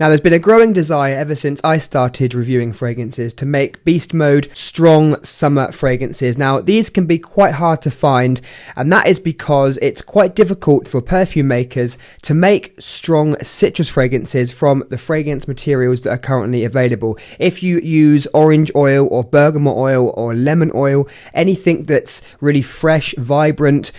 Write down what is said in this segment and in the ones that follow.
Now, there's been a growing desire ever since I started reviewing fragrances to make beast mode strong summer fragrances. Now, these can be quite hard to find, and that is because it's quite difficult for perfume makers to make strong citrus fragrances from the fragrance materials that are currently available. If you use orange oil or bergamot oil or lemon oil, anything that's really fresh, vibrant,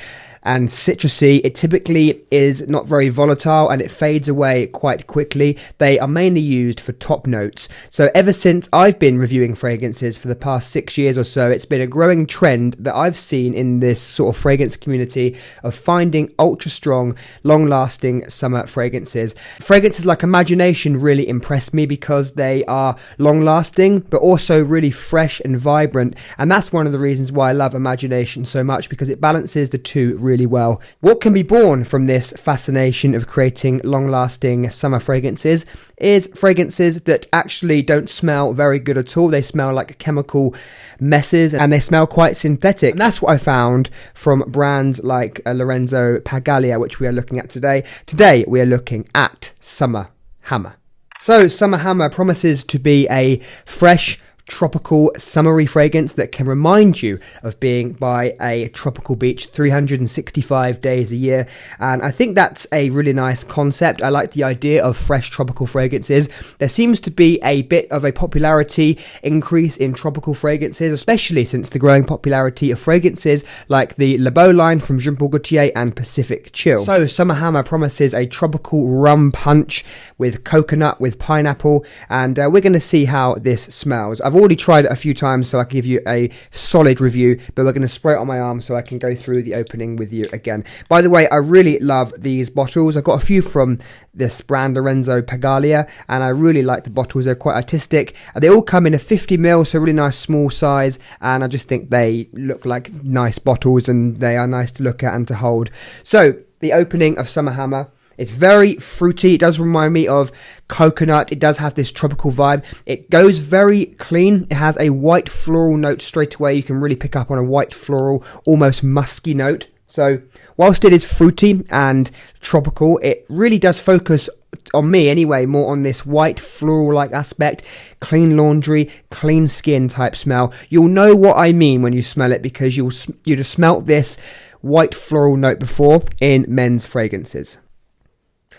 and citrusy, it typically is not very volatile and it fades away quite quickly. They are mainly used for top notes. So ever since I've been reviewing fragrances for the past 6 years or so, it's been a growing trend that I've seen in this sort of fragrance community of finding ultra strong, long lasting summer fragrances. Fragrances like Imagination really impressed me because they are long lasting but also really fresh and vibrant, and that's one of the reasons why I love Imagination so much, because it balances the two really well. What can be born from this fascination of creating long-lasting summer fragrances is fragrances that actually don't smell very good at all. They smell like chemical messes and they smell quite synthetic. And that's what I found from brands like Lorenzo Pazzaglia, which we are looking at today. Today we are looking at Summer Hammer. So Summer Hammer promises to be a fresh, tropical, summery fragrance that can remind you of being by a tropical beach 365 days a year. And I think that's a really nice concept. I like the idea of fresh tropical fragrances. There seems to be a bit of a popularity increase in tropical fragrances, especially since the growing popularity of fragrances like the Le Beau line from Jean Paul Gaultier and Pacific Chill. So Summer Hammer promises a tropical rum punch with coconut, with pineapple, and we're going to see how this smells. I've already tried it a few times so I can give you a solid review, but we're going to spray it on my arm so I can go through the opening with you again. By the way, I really love these bottles. I've got a few from this brand Lorenzo Pazzaglia, and I really like the bottles. They're quite artistic. They all come in a 50ml, so really nice small size, and I just think they look like nice bottles and they are nice to look at and to hold. So the opening of Summer Hammer, it's very fruity. It does remind me of coconut. It does have this tropical vibe. It goes very clean. It has a white floral note straight away. You can really pick up on a white floral, almost musky note. So whilst it is fruity and tropical, it really does focus, on me anyway, more on this white floral-like aspect. Clean laundry, clean skin type smell. You'll know what I mean when you smell it, because you'd have smelt this white floral note before in men's fragrances.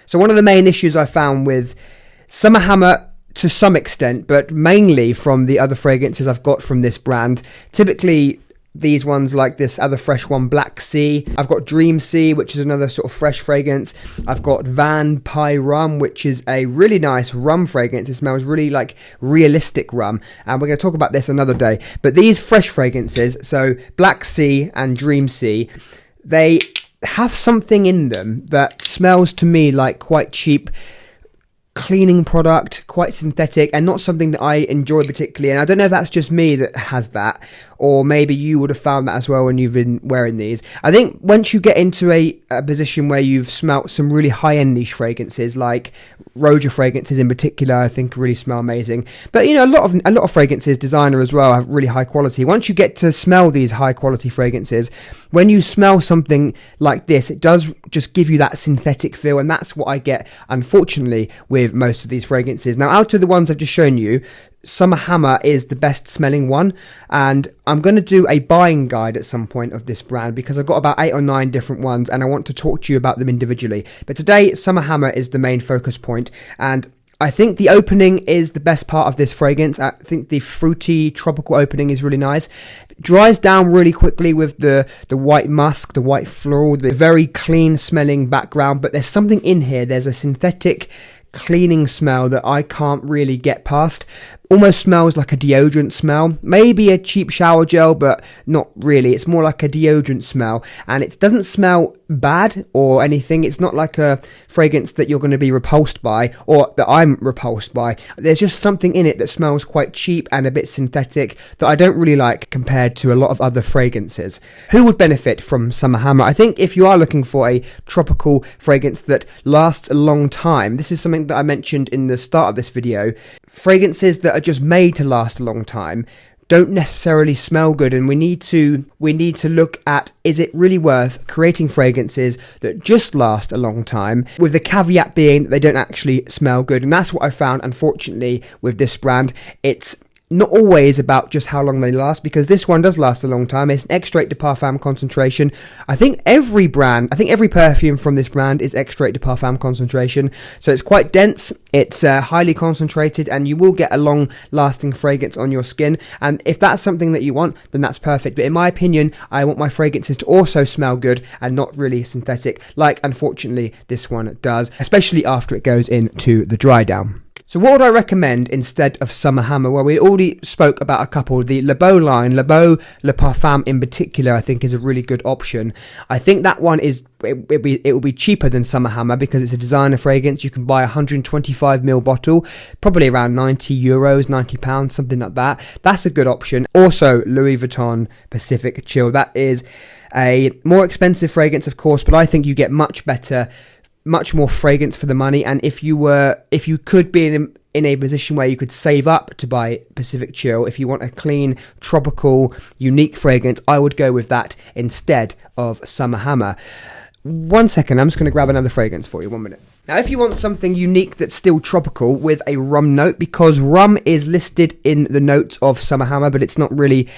So one of the main issues I found with Summer Hammer, to some extent, but mainly from the other fragrances I've got from this brand, typically these ones like this other fresh one, Black Sea. I've got Dream Sea, which is another sort of fresh fragrance. I've got Van Pie Rum, which is a really nice rum fragrance. It smells really like realistic rum, and we're going to talk about this another day. But these fresh fragrances, so Black Sea and Dream Sea, they have something in them that smells to me like quite cheap cleaning product, quite synthetic, and not something that I enjoy particularly. And I don't know if that's just me that has that, or maybe you would have found that as well when you've been wearing these. I think once you get into a position where you've smelt some really high-end niche fragrances, like Roger fragrances in particular, I think really smell amazing. But you know, a lot of fragrances, designer as well, have really high quality. Once you get to smell these high quality fragrances, when you smell something like this, it does just give you that synthetic feel, and that's what I get, unfortunately, with most of these fragrances. Now, out of the ones I've just shown you, Summer Hammer is the best smelling one, and I'm going to do a buying guide at some point of this brand because I've got about 8 or 9 different ones and I want to talk to you about them individually. But today, Summer Hammer is the main focus point, and I think the opening is the best part of this fragrance. I think the fruity tropical opening is really nice. It dries down really quickly with the white musk, the white floral, the very clean smelling background, but there's something in here. There's a synthetic cleaning smell that I can't really get past. Almost smells like a deodorant smell, maybe a cheap shower gel, but not really. It's more like a deodorant smell, and it doesn't smell bad or anything. It's not like a fragrance that you're going to be repulsed by, or that I'm repulsed by. There's just something in it that smells quite cheap and a bit synthetic that I don't really like compared to a lot of other fragrances. Who would benefit from Summer Hammer? I think if you are looking for a tropical fragrance that lasts a long time, this is something that I mentioned in the start of this video. Fragrances that are just made to last a long time don't necessarily smell good, and we need to look at, is it really worth creating fragrances that just last a long time, with the caveat being that they don't actually smell good. And that's what I found, unfortunately, with this brand. It's not always about just how long they last, because this one does last a long time. It's an extrait de parfum concentration. I think every perfume from this brand is extrait de parfum concentration, so it's quite dense, it's highly concentrated, and you will get a long lasting fragrance on your skin. And if that's something that you want, then that's perfect. But in my opinion, I want my fragrances to also smell good and not really synthetic, like unfortunately this one does, especially after it goes into the dry down. So what would I recommend instead of Summer Hammer? Well, we already spoke about a couple. The Le Beau line, Le Beau Le Parfum in particular, I think is a really good option. I think that one it will be cheaper than Summer Hammer because it's a designer fragrance. You can buy a 125ml bottle, probably around €90, £90, something like that. That's a good option. Also, Louis Vuitton Pacific Chill. That is a more expensive fragrance, of course, but I think you get much more fragrance for the money. And if you could be in a position where you could save up to buy Pacific Chill, if you want a clean, tropical, unique fragrance, I would go with that instead of Summer Hammer. 1 second, I'm just going to grab another fragrance for you. 1 minute. Now, if you want something unique that's still tropical with a rum note, because rum is listed in the notes of Summer Hammer, but it's not really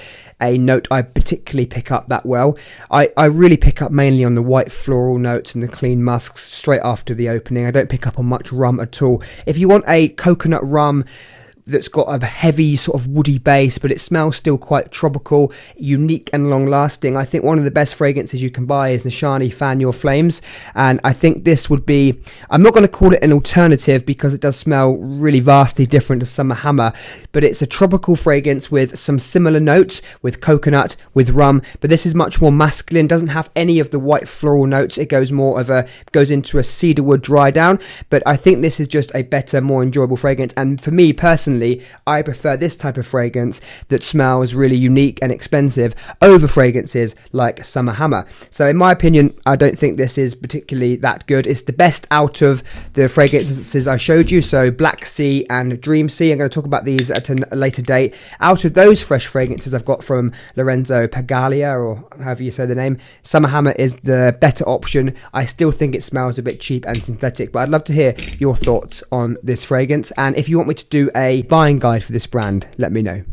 a note I particularly pick up that well. I really pick up mainly on the white floral notes and the clean musks straight after the opening. I don't pick up on much rum at all. If you want a coconut rum that's got a heavy sort of woody base, but it smells still quite tropical, unique and long lasting, I think one of the best fragrances you can buy is Nishani Fan Your Flames. And I think this would be, I'm not going to call it an alternative because it does smell really vastly different to Summer Hammer, but it's a tropical fragrance with some similar notes, with coconut, with rum, but this is much more masculine, doesn't have any of the white floral notes. It goes into a cedarwood dry down, but I think this is just a better, more enjoyable fragrance. And for me personally, I prefer this type of fragrance that smells really unique and expensive over fragrances like Summer Hammer. So in my opinion, I don't think this is particularly that good. It's the best out of the fragrances I showed you, so Black Sea and Dream Sea. I'm going to talk about these at a later date. Out of those fresh fragrances I've got from Lorenzo Pazzaglia, or however you say the name, Summer Hammer is the better option. I still think it smells a bit cheap and synthetic, but I'd love to hear your thoughts on this fragrance. And if you want me to do a buying guide for this brand, let me know.